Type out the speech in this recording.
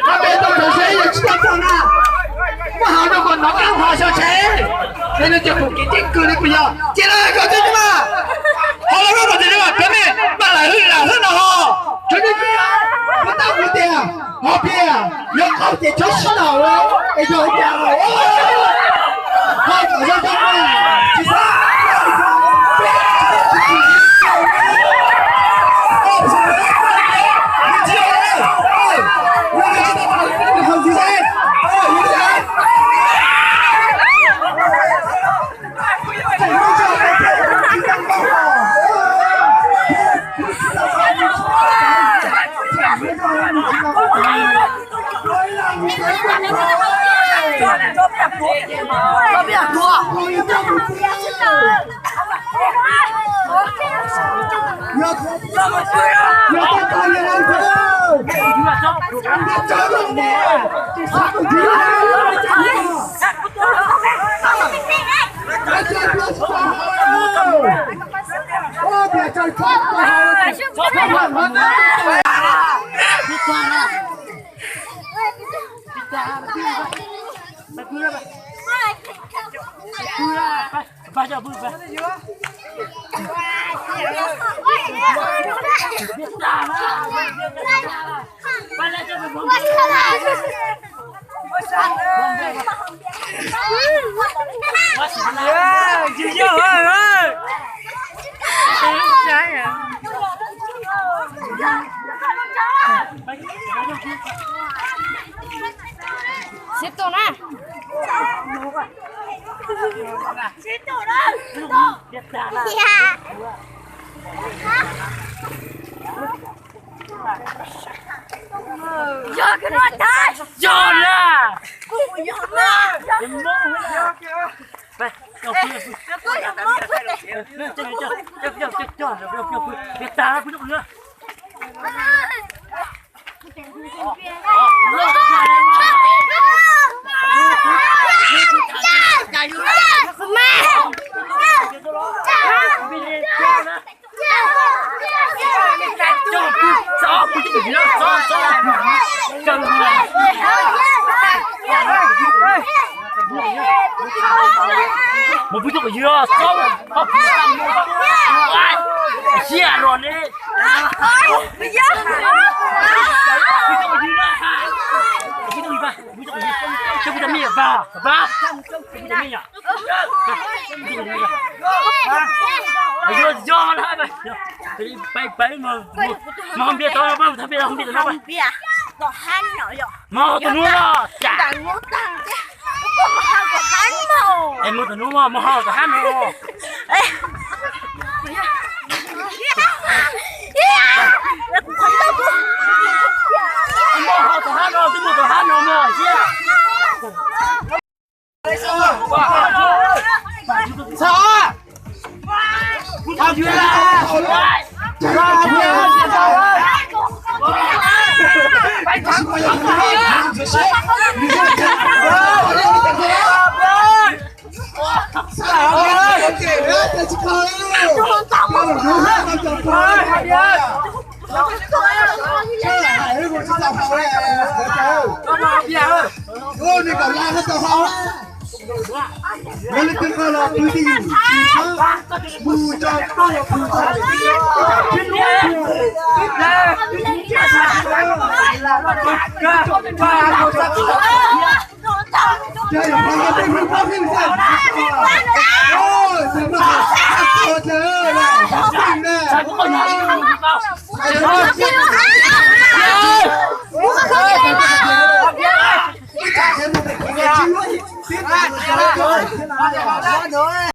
他别动手谁也知道他了，不好的我拿干花小钱，现在就不给这个你不要，进来搞这个嘛，好了，我把这个嘛，表妹把来喝了哈，就这个不打不的，好别啊，要搞点就洗脑了，哎呦呀，好搞笑的，第三。Situ nah. Situ dah. Iya. Jangan atas. Jangan. Một cái gì đó, không, không, xia rồi đi. Bây giờ. Cho vitamin vào, vào. Vitamin à? Bây giờ do nó vậy. Bay mà không biết tôi đâu, không biết đâu vậy. Không biết. Nó hắn nói rồi. Mà tôi nuôi nó, chả. Em mua từ núi mà mua từ hắn mua. Mua từ hắn rồi, tôi mua từ hắn rồi mua chứ. Sao à? Sao chưa là?